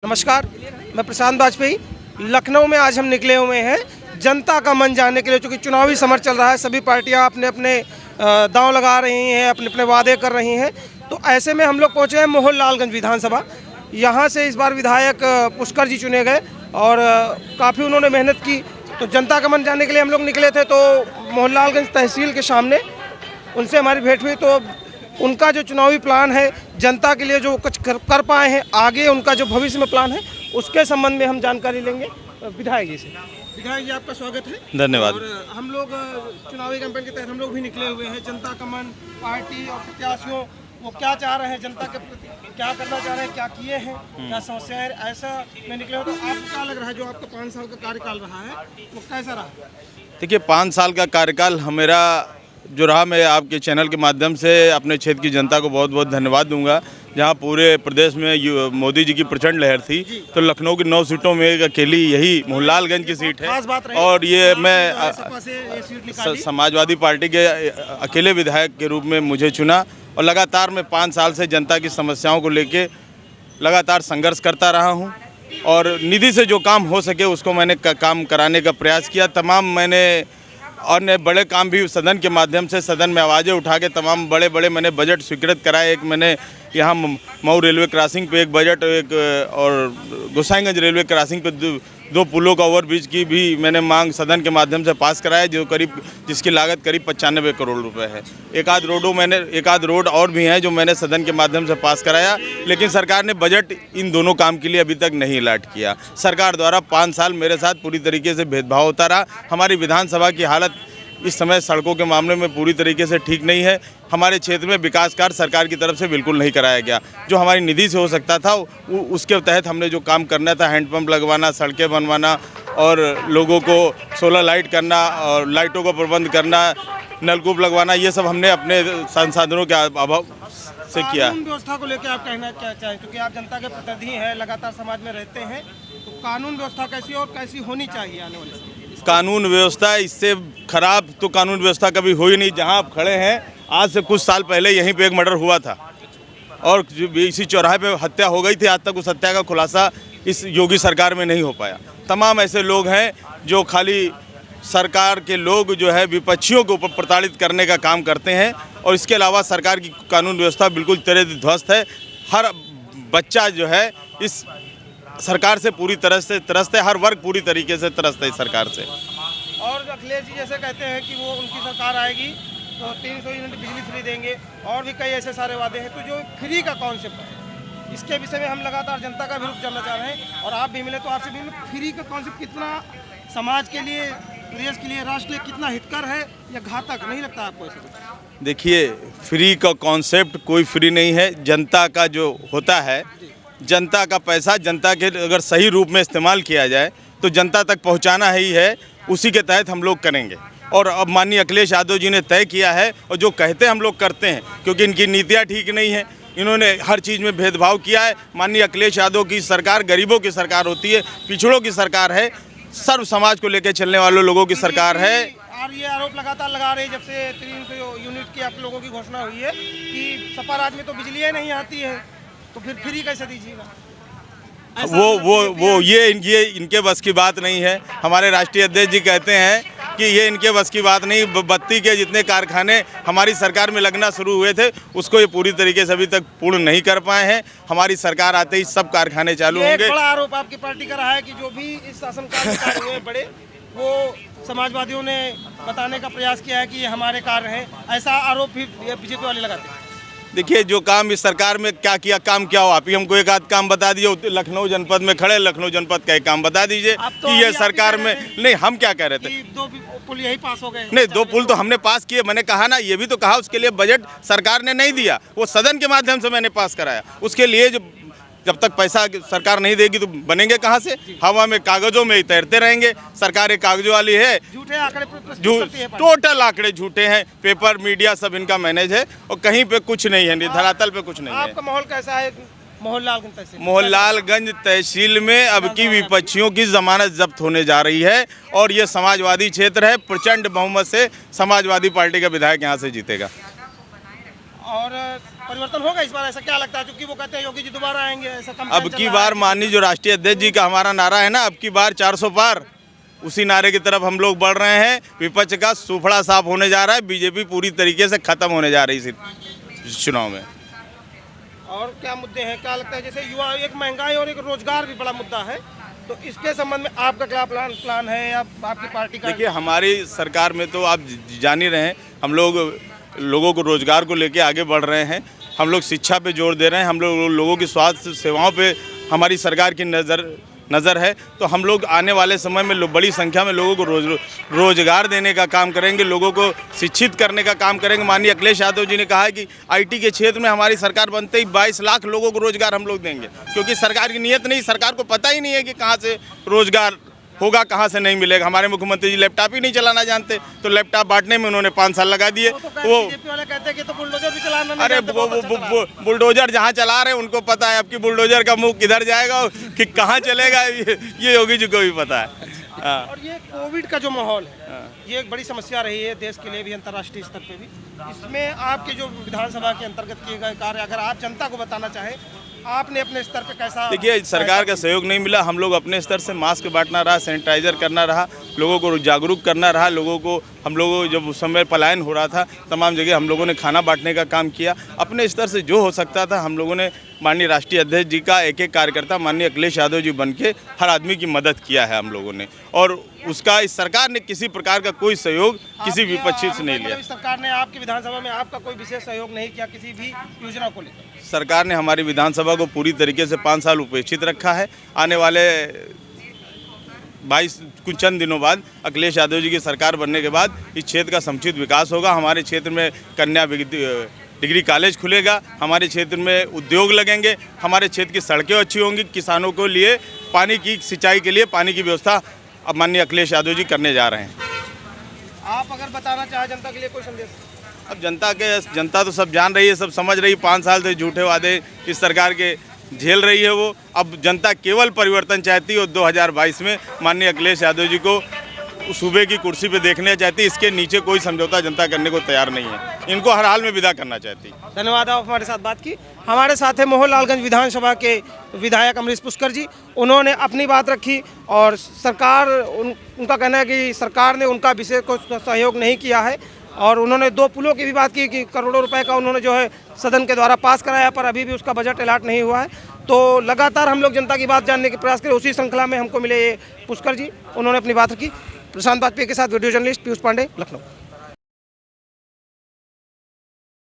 नमस्कार, मैं प्रशांत बाजपेयी। लखनऊ में आज हम निकले हुए हैं जनता का मन जानने के लिए, क्योंकि चुनावी समर चल रहा है। सभी पार्टियां अपने अपने दांव लगा रही हैं, अपने अपने वादे कर रही हैं। तो ऐसे में हम लोग पहुंचे हैं मोहनलालगंज विधानसभा। यहां से इस बार विधायक पुष्कर जी चुने गए और काफ़ी उन्होंने मेहनत की। तो जनता का मन जानने के लिए हम लोग निकले थे। तो मोहनलालगंज तहसील के सामने उनसे हमारी भेंट हुई। तो उनका जो चुनावी प्लान है, जनता के लिए जो कुछ कर पाए हैं, आगे उनका जो भविष्य में प्लान है, उसके संबंध में हम जानकारी लेंगे विधायक जी से। विधायक जी, आपका स्वागत है। धन्यवाद। और हम लोग चुनावी कैंपेन के तहत हम लोग भी निकले हुए हैं। जनता का मन, पार्टी और प्रत्याशियों वो क्या चाह रहे हैं, जनता के प्रति क्या करना चाह रहे हैं, क्या किए हैं, क्या समस्याएं, ऐसा में निकले हो। तो आपको क्या लग रहा है, जो आपका 5 साल का कार्यकाल रहा है वो कैसा रहा? देखिए, 5 साल का कार्यकाल मेरा जो रहा, मैं आपके चैनल के माध्यम से अपने क्षेत्र की जनता को बहुत बहुत धन्यवाद दूंगा। जहां पूरे प्रदेश में मोदी जी की प्रचंड लहर थी, तो लखनऊ की 9 सीटों में एक अकेली यही मोहनलालगंज की सीट है। और ये मैं समाजवादी पार्टी के अकेले विधायक के रूप में मुझे चुना और लगातार मैं 5 साल से जनता की समस्याओं को लेके लगातार संघर्ष करता रहा हूँ। और निधि से जो काम हो सके उसको मैंने काम कराने का प्रयास किया। तमाम मैंने अन्य बड़े काम भी सदन के माध्यम से, सदन में आवाज़ें उठा के तमाम बड़े बड़े मैंने बजट स्वीकृत कराए। एक मैंने यहाँ मऊ रेलवे क्रॉसिंग पे एक बजट, एक और गोसाईगंज रेलवे क्रॉसिंग पे 2 पुलों का ओवरब्रिज की भी मैंने मांग सदन के माध्यम से पास कराया, जो जिसकी लागत करीब 95 करोड़ रुपए है। एक आध रोड और भी हैं जो मैंने सदन के माध्यम से पास कराया, लेकिन सरकार ने बजट इन दोनों काम के लिए अभी तक नहीं अलॉट किया। सरकार द्वारा 5 साल मेरे साथ पूरी तरीके से भेदभाव होता रहा। हमारी विधानसभा की हालत इस समय सड़कों के मामले में पूरी तरीके से ठीक नहीं है। हमारे क्षेत्र में विकास कार्य सरकार की तरफ से बिल्कुल नहीं कराया गया। जो हमारी निधि से हो सकता था उसके तहत हमने जो काम करना था, हैंडपंप लगवाना, सड़कें बनवाना और लोगों को सोलर लाइट करना और लाइटों का प्रबंध करना, नलकूप लगवाना, ये सब हमने अपने संसाधनों के अभाव से किया। कानून व्यवस्था को लेकर आप कहना क्या चाहें, क्योंकि आप जनता के प्रतिनिधि हैं, लगातार समाज में रहते हैं। तो कानून व्यवस्था कैसी और कैसी होनी चाहिए आने वाले समय? कानून व्यवस्था इससे खराब तो कानून व्यवस्था कभी हुई नहीं। जहां आप खड़े हैं, आज से कुछ साल पहले यहीं पे एक मर्डर हुआ था और इसी चौराहे पे हत्या हो गई थी। आज तक उस हत्या का खुलासा इस योगी सरकार में नहीं हो पाया। तमाम ऐसे लोग हैं जो खाली सरकार के लोग जो है विपक्षियों के ऊपर प्रताड़ित करने का काम करते हैं। और इसके अलावा सरकार की कानून व्यवस्था बिल्कुल तरह ध्वस्त है। हर बच्चा जो है इस सरकार से पूरी तरह से त्रस्त है, हर वर्ग पूरी तरीके से त्रस्त है इस सरकार से। और अखिलेश जी जैसे कहते हैं कि वो उनकी सरकार आएगी तो 300 यूनिट बिजली फ्री देंगे और भी कई ऐसे सारे वादे हैं। तो जो फ्री का कॉन्सेप्ट है, इसके विषय में हम लगातार जनता का भी रुख जानना चाह रहे हैं और आप भी मिले तो आपसे भी मिले। फ्री का कॉन्सेप्ट कितना समाज के लिए, प्रदेश के लिए, राष्ट्र के लिए कितना हितकर है या घातक, नहीं लगता आपको ऐसा कुछ? देखिए, फ्री का कॉन्सेप्ट कोई फ्री नहीं है। जनता का जो होता है, जनता का पैसा जनता के अगर सही रूप में इस्तेमाल किया जाए तो जनता तक पहुंचाना ही है, उसी के तहत हम लोग करेंगे। और अब माननीय अखिलेश यादव जी ने तय किया है और जो कहते हम लोग करते हैं, क्योंकि इनकी नीतियाँ ठीक नहीं है। इन्होंने हर चीज़ में भेदभाव किया है। माननीय अखिलेश यादव की सरकार गरीबों की सरकार होती है, पिछड़ों की सरकार है, सर्व समाज को लेकर चलने वाले लोगों की सरकार है। और ये आरोप लगातार लगा रहे हैं जब से 300 यूनिट की आप लोगों की घोषणा हुई है कि सपा राज में तो बिजली नहीं आती है, तो फिर फ्री कैसे दीजिएगा? वो ये इनके बस की बात नहीं है। हमारे राष्ट्रीय अध्यक्ष जी कहते हैं कि ये इनके बस की बात नहीं। बत्ती के जितने कारखाने हमारी सरकार में लगना शुरू हुए थे, उसको ये पूरी तरीके से अभी तक पूर्ण नहीं कर पाए हैं। हमारी सरकार आते ही सब कारखाने चालू होंगे। एक बड़ा आरोप आपकी पार्टी का रहा है कि जो भी इस शासनकाल में कार्य हुए बड़े, वो समाजवादियों ने बताने का प्रयास किया है कि ये हमारे कार्य हैं। ऐसा आरोप भी बीजेपी वाले लगाते हैं। देखिए, जो काम इस सरकार में क्या किया, काम क्या हो, आप ही हमको एक आध काम बता दिए। लखनऊ जनपद में खड़े, लखनऊ जनपद का एक काम बता दीजिए कि ये सरकार में नहीं। हम क्या कह रहे थे? 2 पुल यही पास हो गए। नहीं, 2 पुल तो हमने पास किए। मैंने कहा ना, ये भी तो कहा उसके लिए बजट सरकार ने नहीं दिया, वो सदन के माध्यम से मैंने पास कराया। उसके लिए जब तक पैसा सरकार नहीं देगी तो बनेंगे कहाँ से? हवा में, कागजों में ही तैरते रहेंगे। सरकार एक कागजों वाली है। झूठे आंकड़े, टोटल आंकड़े झूठे हैं। पेपर, मीडिया सब इनका मैनेज है और कहीं पे कुछ नहीं है, धरातल पे कुछ नहीं है। आपका माहौल कैसा है मोहनलालगंज तहसील? मोहनलालगंज तहसील में अब की विपक्षियों की जमानत जब्त होने जा रही है और ये समाजवादी क्षेत्र है। प्रचंड बहुमत से समाजवादी पार्टी का विधायक यहाँ से जीतेगा। और परिवर्तन होगा इस बार, ऐसा क्या लगता है? क्योंकि वो कहते हैं योगी जी दोबारा आएंगे, ऐसा कम अब की बार माननीय जो राष्ट्रीय अध्यक्ष जी का हमारा नारा है ना, अब की बार 400 पार, उसी नारे की तरफ हम लोग बढ़ रहे हैं। विपक्ष का सूफड़ा साफ होने जा रहा है, बीजेपी पूरी तरीके से खत्म होने जा रही है इस चुनाव में। और क्या मुद्दे हैं, क्या लगता है? जैसे युवा, एक महंगाई और एक रोजगार भी बड़ा मुद्दा है, तो इसके संबंध में आपका क्या प्लान है या आपकी पार्टी का? देखिए, हमारी सरकार में तो आप जान ही रहे हैं, हम लोग लोगों को रोजगार को लेके आगे बढ़ रहे हैं। हम लोग शिक्षा पे जोर दे रहे हैं, हम लोग लोगों की स्वास्थ्य सेवाओं पे हमारी सरकार की नज़र है। तो हम लोग आने वाले समय में बड़ी संख्या में लोगों को रोजगार देने का काम करेंगे, लोगों को शिक्षित करने का काम करेंगे। माननीय अखिलेश यादव जी ने कहा है कि आईटी के क्षेत्र में हमारी सरकार बनते ही 22 लाख लोगों को रोजगार हम लोग देंगे, क्योंकि सरकार की नीयत नहीं, सरकार को पता ही नहीं है कि कहाँ से रोजगार होगा, कहाँ से नहीं मिलेगा। हमारे मुख्यमंत्री जी लैपटॉप ही नहीं चलाना जानते, तो लैपटॉप बांटने में उन्होंने 5 साल लगा दिए। वो बीजेपी वाले कहते हैं कि तो बुलडोजर भी चलाना नहीं अरे जानते, वो बुलडोजर जहाँ चला रहे हैं उनको पता है, अब की बुलडोजर का मुंह किधर जाएगा कि कहाँ चलेगा, ये योगी जी को भी पता है। हाँ। और ये कोविड का जो माहौल है, ये एक बड़ी समस्या रही है देश के लिए भी, अंतर्राष्ट्रीय स्तर पे भी। इसमें आपके जो विधानसभा के अंतर्गत किए गए कार्य, अगर आप जनता को बताना चाहें, आपने अपने स्तर पे कैसा? देखिए, सरकार का सहयोग नहीं मिला। हम लोग अपने स्तर से मास्क बांटना रहा, सैनिटाइजर करना रहा, लोगों को जागरूक करना रहा। लोगों को हम लोगों जब उस समय पलायन हो रहा था, तमाम जगह हम लोगों ने खाना बांटने का काम किया। अपने स्तर से जो हो सकता था हम लोगों ने, माननीय राष्ट्रीय अध्यक्ष जी का एक एक कार्यकर्ता माननीय अखिलेश यादव जी बन के हर आदमी की मदद किया है हम लोगों ने, और उसका इस सरकार ने किसी प्रकार का कोई सहयोग किसी विपक्षी से नहीं लिया। सरकार ने आपकी विधानसभा में आपका कोई विशेष सहयोग नहीं किया किसी भी योजना को लेकर? सरकार ने हमारी विधानसभा को पूरी तरीके से 5 साल उपेक्षित रखा है। आने वाले 22 कुछ चंद दिनों बाद अखिलेश यादव जी की सरकार बनने के बाद इस क्षेत्र का समुचित विकास होगा। हमारे क्षेत्र में कन्या डिग्री कॉलेज खुलेगा, हमारे क्षेत्र में उद्योग लगेंगे, हमारे क्षेत्र की सड़कें अच्छी होंगी, किसानों को लिए पानी की सिंचाई के लिए पानी की व्यवस्था अब माननीय अखिलेश यादव जी करने जा रहे हैं। आप अगर बताना चाहें जनता के लिए कोई संदेश? अब जनता तो सब जान रही है, सब समझ रही है। 5 साल से झूठे वादे इस सरकार के झेल रही है वो। अब जनता केवल परिवर्तन चाहती है और 2022 में माननीय अखिलेश यादव जी को सूबे की कुर्सी पे देखना चाहती है। इसके नीचे कोई समझौता जनता करने को तैयार नहीं है, इनको हर हाल में विदा करना चाहती। धन्यवाद, आप हमारे साथ बात की। हमारे साथ है मोहनलालगंज विधानसभा के विधायक अमरीश पुष्कर जी। उन्होंने अपनी बात रखी और सरकार, उनका कहना है कि सरकार ने उनका विशेष कोई सहयोग नहीं किया है, और उन्होंने 2 पुलों की भी बात की कि करोड़ों रुपए का उन्होंने जो है सदन के द्वारा पास कराया, पर अभी भी उसका बजट अलॉट नहीं हुआ है। तो लगातार हम लोग जनता की बात जानने के प्रयास करें। उसी श्रृंखला में हमको मिले ये पुष्कर जी, उन्होंने अपनी बात रखी। प्रशांत वाजपेयी के साथ वीडियो जर्नलिस्ट पीयूष पांडे, लखनऊ।